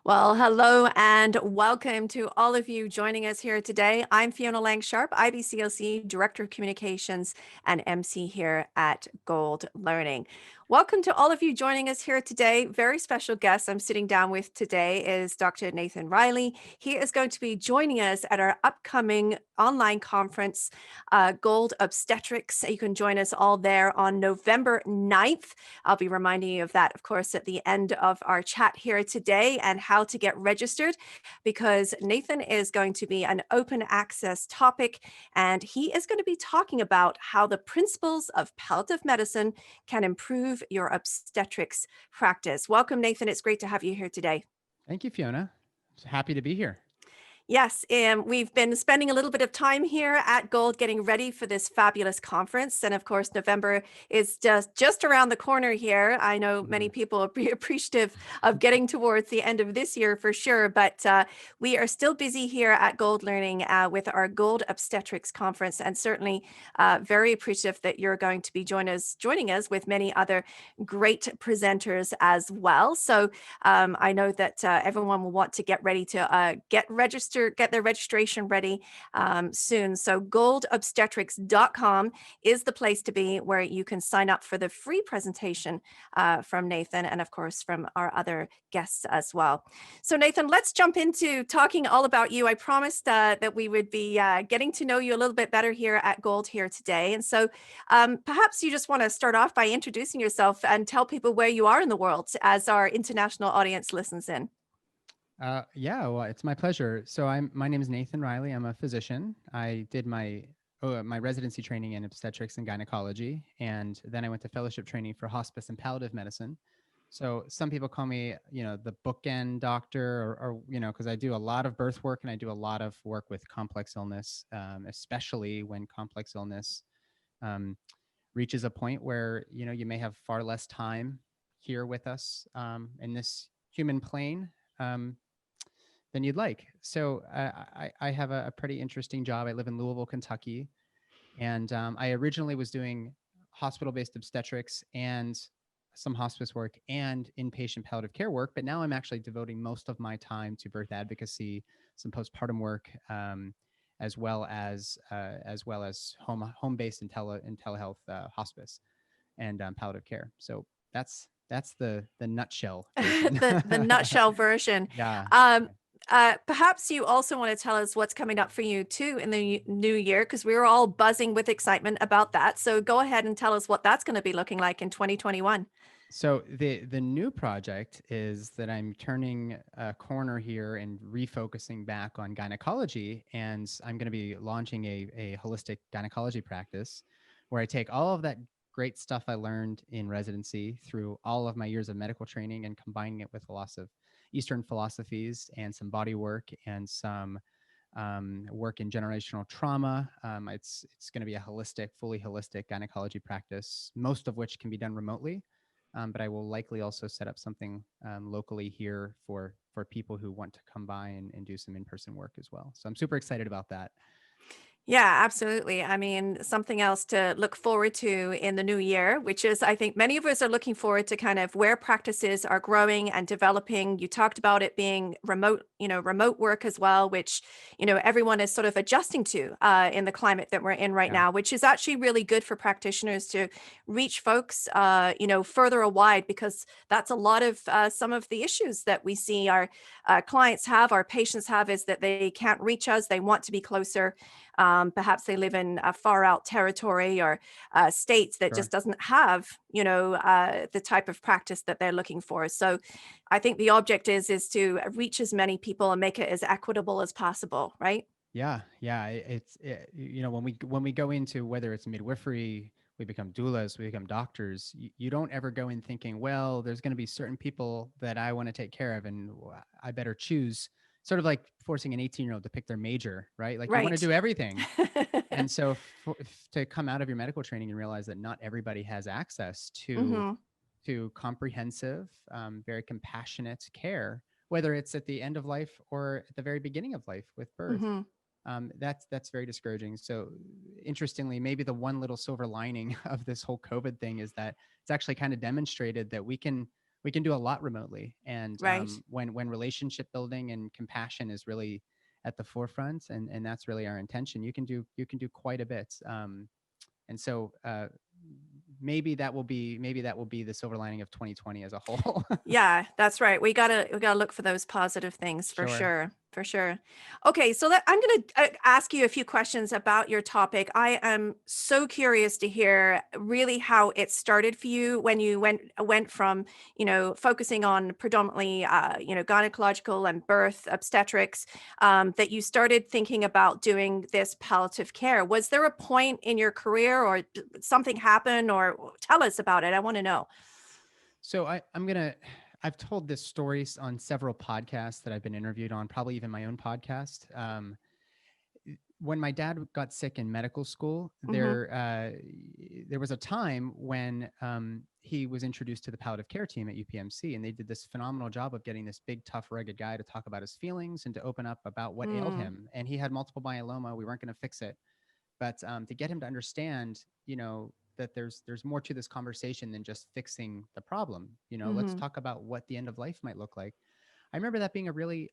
Well, hello and welcome to all of you joining us here today. I'm Fiona Lang Sharp, IBCLC Director of Communications and MC here at Gold Learning. Welcome to all of you joining us here today. Very special guest I'm sitting down with today is Dr. Nathan Riley. He is going to be joining us at our upcoming online conference, Gold Obstetrics. You can join us all there on November 9th. I'll be reminding you of that, of course, at the end of our chat here today and how to get registered, because Nathan is going to be an open access topic, and he is going to be talking about how the principles of palliative medicine can improve your obstetrics practice. Welcome, Nathan. It's great to have you here today. Thank you, Fiona. Happy to be here. Yes, we've been spending a little bit of time here at Gold getting ready for this fabulous conference. And of course, November is just around the corner here. I know many Mhm. people are appreciative of getting towards the end of this year for sure, but we are still busy here at Gold Learning with our Gold Obstetrics Conference, and certainly very appreciative that you're going to be joining us with many other great presenters as well. So I know that everyone will want to get ready to get their registration ready soon. So goldobstetrics.com is the place to be, where you can sign up for the free presentation from Nathan and of course from our other guests as well. So Nathan, let's jump into talking all about you. I promised that we would be getting to know you a little bit better here at Gold here today. And so perhaps you just want to start off by introducing yourself and tell people where you are in the world as our international audience listens in. Yeah, well, it's my pleasure. My name is Nathan Riley. I'm a physician. I did my residency training in obstetrics and gynecology, and then I went to fellowship training for hospice and palliative medicine. So some people call me, the bookend doctor, or because I do a lot of birth work and I do a lot of work with complex illness, especially when complex illness um, reaches a point where you may have far less time here with us in this human plane. Um, than you'd like. So I have a pretty interesting job. I live in Louisville, Kentucky, and I originally was doing hospital-based obstetrics and some hospice work and inpatient palliative care work, but now I'm actually devoting most of my time to birth advocacy, some postpartum work, as well as home-based and telehealth hospice and palliative care. So that's the nutshell version. The nutshell version. Yeah. Um, Perhaps you also want to tell us what's coming up for you too in the new year, because we were all buzzing with excitement about that. So go ahead and tell us what that's going to be looking like in 2021. So the new project is that I'm turning a corner here and refocusing back on gynecology, and I'm going to be launching a holistic gynecology practice where I take all of that great stuff I learned in residency through all of my years of medical training and combining it with lots of Eastern philosophies and some body work and some work in generational trauma. It's going to be a fully holistic gynecology practice, most of which can be done remotely. But I will likely also set up something locally here for people who want to come by and do some in-person work as well. So I'm super excited about that. Yeah, absolutely. I mean, something else to look forward to in the new year, which is, I think many of us are looking forward to kind of where practices are growing and developing. You talked about it being remote, remote work as well, which, everyone is sort of adjusting to in the climate that we're in right Yeah, now, which is actually really good for practitioners to reach folks, further wide, because that's a lot of some of the issues that we see our clients have, our patients have, is that they can't reach us. They want to be closer. Perhaps they live in a far out territory or states that just sure. doesn't have, the type of practice that they're looking for. So I think the object is to reach as many people and make it as equitable as possible, right? Yeah, yeah. When we go into whether it's midwifery, we become doulas, we become doctors. You don't ever go in thinking, well, there's going to be certain people that I want to take care of, and I better choose. Sort of like forcing an 18-year-old to pick their major, right? Like you want to Right. do everything. And so to come out of your medical training and realize that not everybody has access Hmm. to comprehensive, very compassionate care, whether it's at the end of life or at the very beginning of life with birth. Hmm. That's very discouraging. So interestingly, maybe the one little silver lining of this whole COVID thing is that it's actually kind of demonstrated that we can do a lot remotely. And Right. when relationship building and compassion is really at the forefront, and that's really our intention, you can do quite a bit. And so maybe that will be the silver lining of 2020 as a whole. Yeah, that's right. We gotta look for those positive things for Sure. sure, for sure. Okay, so I'm gonna ask you a few questions about your topic. I am so curious to hear really how it started for you when you went from focusing on predominantly gynecological and birth obstetrics, that you started thinking about doing this palliative care. Was there a point in your career, or something happened, or tell us about it? I want to know. So I've told this story on several podcasts that I've been interviewed on, probably even my own podcast. When my dad got sick in medical school, Hmm. there was a time when he was introduced to the palliative care team at UPMC, and they did this phenomenal job of getting this big, tough, rugged guy to talk about his feelings and to open up about what ailed Mm. him. And he had multiple myeloma. We weren't going to fix it, but to get him to understand, that there's more to this conversation than just fixing the problem. Let's Mhm. talk about what the end of life might look like. I remember that being a really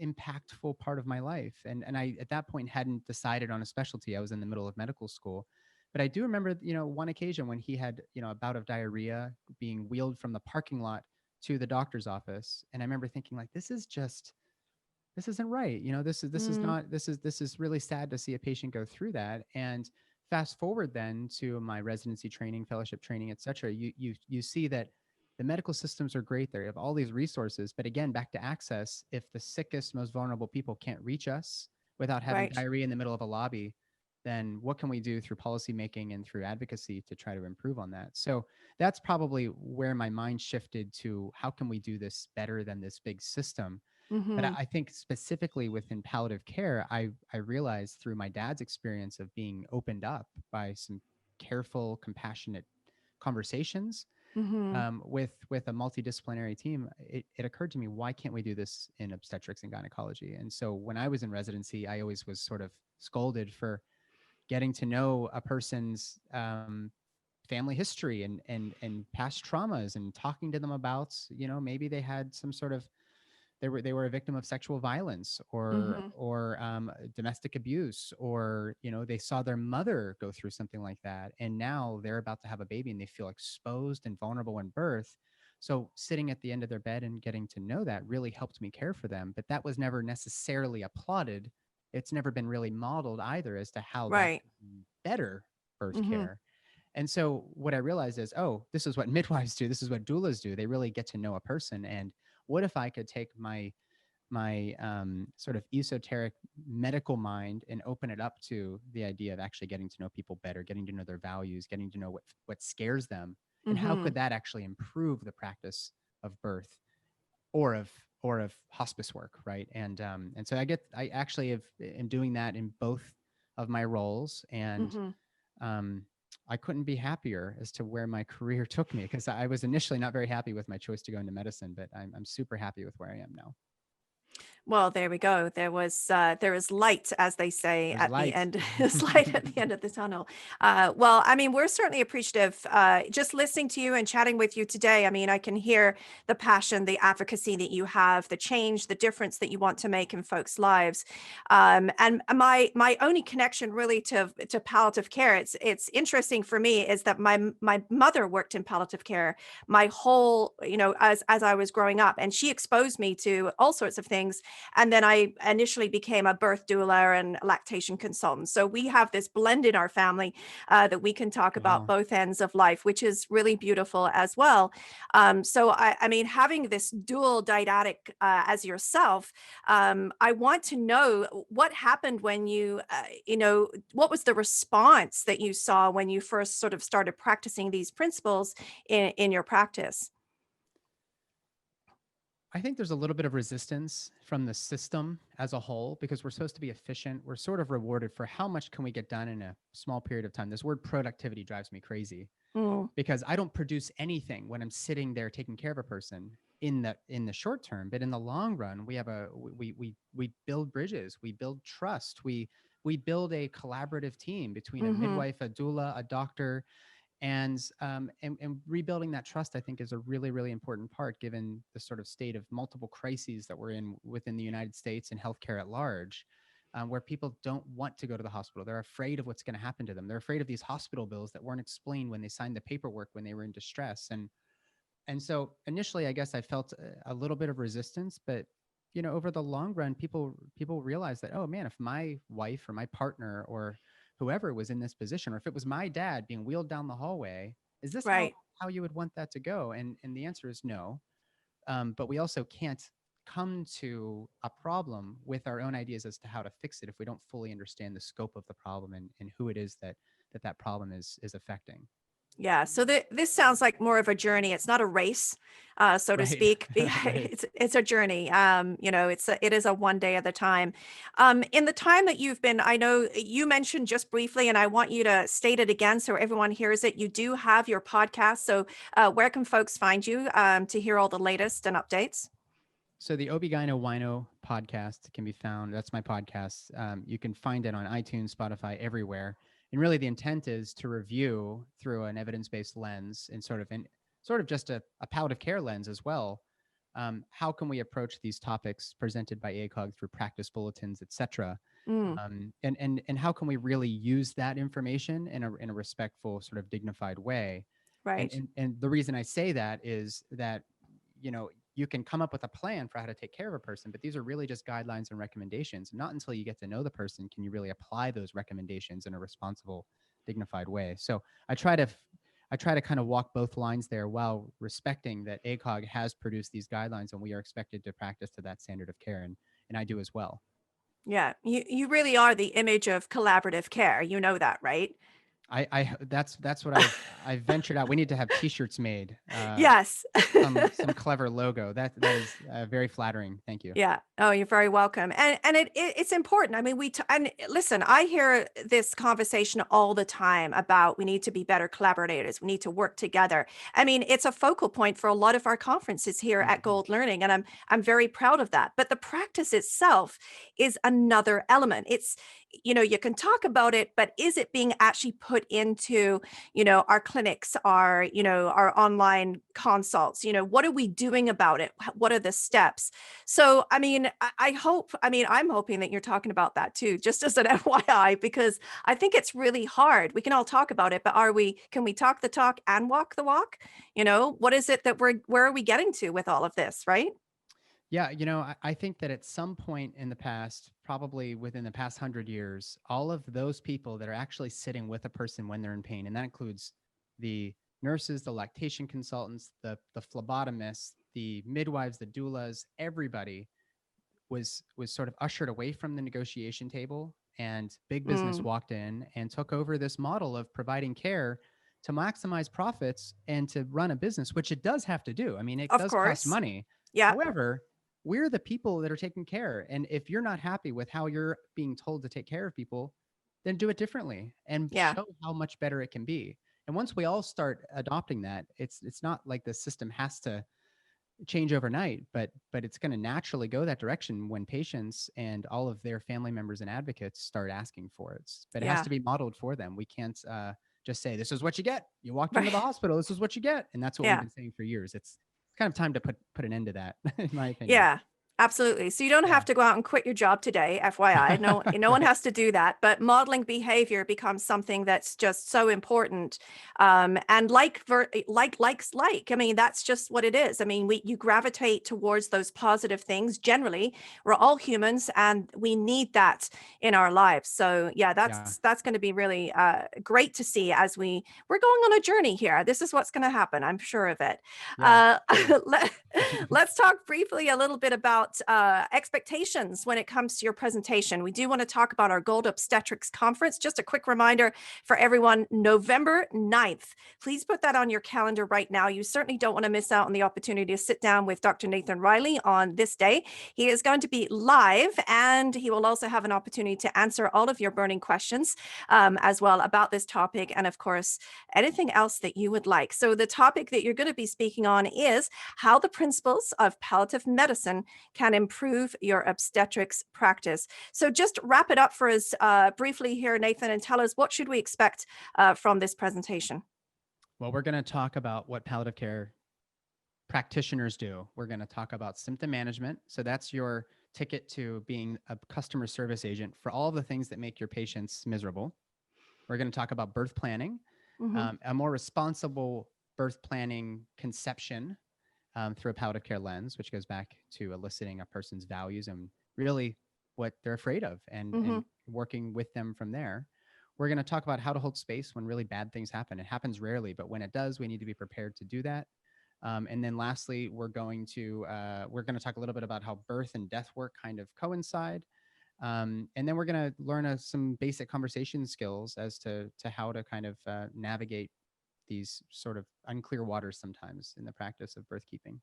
impactful part of my life, and I at that point hadn't decided on a specialty. I was in the middle of medical school, but I do remember, one occasion when he had, a bout of diarrhea, being wheeled from the parking lot to the doctor's office, and I remember thinking, like, this isn't right. This is Mm. not, this is really sad to see a patient go through that. And fast forward then to my residency training, fellowship training, et cetera. You see that the medical systems are great. They have all these resources, but again, back to access. If the sickest, most vulnerable people can't reach us without having Right. diarrhea in the middle of a lobby, then what can we do through policymaking and through advocacy to try to improve on that? So that's probably where my mind shifted to: how can we do this better than this big system? But I Mhm. I think specifically within palliative care, I realized through my dad's experience of being opened up by some careful, compassionate conversations, Mhm. with a multidisciplinary team, it occurred to me, why can't we do this in obstetrics and gynecology? And so when I was in residency, I always was sort of scolded for getting to know a person's family history and past traumas, and talking to them about, maybe they had some sort of, they were a victim of sexual violence, or Mhm. domestic abuse, or they saw their mother go through something like that, and now they're about to have a baby and they feel exposed and vulnerable in birth. So sitting at the end of their bed and getting to know that really helped me care for them, but that was never necessarily applauded. It's never been really modeled either as to how that Right. could be better birth Mhm. care. And so what I realized is, oh, this is what midwives do. This is what doulas do. They really get to know a person. And what if I could take my sort of esoteric medical mind and open it up to the idea of actually getting to know people better, getting to know their values, getting to know what scares them, and how could Mhm. that actually improve the practice of birth, or of hospice work, right? And so I actually am doing that in both of my roles, and Mhm. um, I couldn't be happier as to where my career took me, because I was initially not very happy with my choice to go into medicine, but I'm super happy with where I am now. Well, there we go. There is light, as they say, There's at the light. end. There's light at the end of the tunnel. Well, I mean, we're certainly appreciative. Just listening to you and chatting with you today. I mean, I can hear the passion, the advocacy that you have, the change, the difference that you want to make in folks' lives. And my only connection really to palliative care, it's interesting for me, is that my mother worked in palliative care my whole, as I was growing up, and she exposed me to all sorts of things. And then I initially became a birth doula and lactation consultant. So we have this blend in our family, that we can talk about Wow. both ends of life, which is really beautiful as well. So I mean, having this dual didactic, as yourself, I want to know what happened when what was the response that you saw when you first sort of started practicing these principles in your practice? I think there's a little bit of resistance from the system as a whole, because we're supposed to be efficient. We're sort of rewarded for how much can we get done in a small period of time. This word productivity drives me crazy, Mm. because I don't produce anything when I'm sitting there taking care of a person in the short term, but in the long run, we build bridges, we build trust, we build a collaborative team between a Mhm. midwife, a doula, a doctor, And rebuilding that trust, I think, is a really, really important part, given the sort of state of multiple crises that we're in within the United States and healthcare at large, where people don't want to go to the hospital. They're afraid of what's going to happen to them. They're afraid of these hospital bills that weren't explained when they signed the paperwork when they were in distress. And so initially, I guess I felt a little bit of resistance, but over the long run, people realize that, oh man, if my wife or my partner or whoever was in this position, or if it was my dad being wheeled down the hallway, is this Right. how you would want that to go? And the answer is no. But we also can't come to a problem with our own ideas as to how to fix it if we don't fully understand the scope of the problem and who it is that problem is affecting. Yeah, so this sounds like more of a journey. It's not a race, so to Right. speak. Right. It's a journey. It is a one day at a time. In the time that you've been, I know you mentioned just briefly, and I want you to state it again so everyone hears it. You do have your podcast. So where can folks find you to hear all the latest and updates? So the Obigino Wino podcast can be found. That's my podcast. You can find it on iTunes, Spotify, everywhere. And really, the intent is to review through an evidence-based lens and sort of just a palliative care lens as well. How can we approach these topics presented by ACOG through practice bulletins, et cetera? Mm, And how can we really use that information in a respectful, sort of dignified way? And, right. and and the reason I say that is that you can come up with a plan for how to take care of a person, but these are really just guidelines and recommendations. Not until you get to know the person can you really apply those recommendations in a responsible, dignified way. So I try to kind of walk both lines there, while respecting that ACOG has produced these guidelines and we are expected to practice to that standard of care, and I do as well. Yeah, you really are the image of collaborative care. You know that, right? That's what I've ventured out. We need to have T-shirts made. Yes. Some clever logo. That is very flattering. Thank you. Yeah. Oh, you're very welcome. And it's important. I mean, and listen, I hear this conversation all the time about we need to be better collaborators. We need to work together. I mean, it's a focal point for a lot of our conferences here at Mhm. Gold Learning, and I'm very proud of that. But the practice itself is another element. It's, you can talk about it, but is it being actually put into, our clinics, our online consults? What are we doing about it? What are the steps? So, I mean, I'm hoping that you're talking about that too, just as an FYI, because I think it's really hard. We can all talk about it, but can we talk the talk and walk the walk? What is it that where are we getting to with all of this, right? Yeah, I think that at some point in the past, probably within the past 100 years, all of those people that are actually sitting with a person when they're in pain, and that includes the nurses, the lactation consultants, the phlebotomists, the midwives, the doulas, everybody was sort of ushered away from the negotiation table, and big business Mm, walked in and took over this model of providing care to maximize profits and to run a business, which it does have to do. I mean, it of does cost course. money. Yeah. However, we're the people that are taking care. And if you're not happy with how you're being told to take care of people, then do it differently and Yeah. show how much better it can be. And once we all start adopting that, it's not like the system has to change overnight, but it's going to naturally go that direction when patients and all of their family members and advocates start asking for it. But it has Yeah. to be modeled for them. We can't just say, this is what you get. You walked into Right. the hospital, this is what you get. And that's what we've Yeah. been saying for years. It's kind of time to put an end to that, in my opinion. Yeah, absolutely. So you don't Yeah. have to go out and quit your job today, FYI. No one Right. has to do that. But modeling behavior becomes something that's just so important. And likes like. I mean, that's just what it is. I mean, you gravitate towards those positive things. Generally, we're all humans, and we need that in our lives. So yeah, Yeah. that's going to be really great to see as we're going on a journey here. This is what's going to happen. I'm sure of it. Yeah. Uh, Good. let, let's talk briefly a little bit about expectations when it comes to your presentation. We do want to talk about our Gold Obstetrics Conference. Just a quick reminder for everyone, November 9th. Please put that on your calendar right now. You certainly don't want to miss out on the opportunity to sit down with Dr. Nathan Riley on this day. He is going to be live, and he will also have an opportunity to answer all of your burning questions as well about this topic, and of course, anything else that you would like. So the topic that you're going to be speaking on is how the principles of palliative medicine can improve your obstetrics practice. So just wrap it up for us briefly here, Nathan, and tell us what should we expect from this presentation? Well, we're going to talk about what palliative care practitioners do. We're going to talk about symptom management. So that's your ticket to being a customer service agent for all the things that make your patients miserable. We're going to talk about birth planning, Hmm. a more responsible birth planning conception through a palliative care lens, which goes back to eliciting a person's values and really what they're afraid of, Hmm. and working with them from there. We're going to talk about how to hold space when really bad things happen. It happens rarely, but when it does, we need to be prepared to do that. And then lastly, we're going to talk a little bit about how birth and death work kind of coincide. And then we're going to learn some basic conversation skills as to how to kind of navigate these sort of unclear waters sometimes in the practice of birth keeping.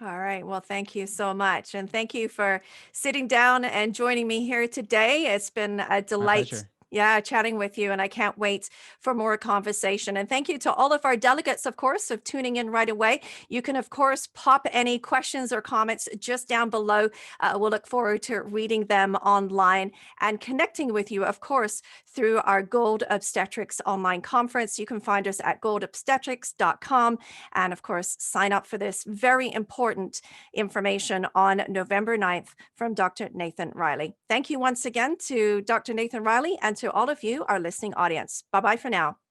All right. Well, thank you so much. And thank you for sitting down and joining me here today. It's been a My delight. pleasure. Yeah, chatting with you, and I can't wait for more conversation. And thank you to all of our delegates, of course, of tuning in right away. You can, of course, pop any questions or comments just down below. We'll look forward to reading them online and connecting with you, of course, through our Gold Obstetrics Online Conference. You can find us at goldobstetrics.com. And of course, sign up for this very important information on November 9th from Dr. Nathan Riley. Thank you once again to Dr. Nathan Riley and to all of you, our listening audience. Bye bye for now.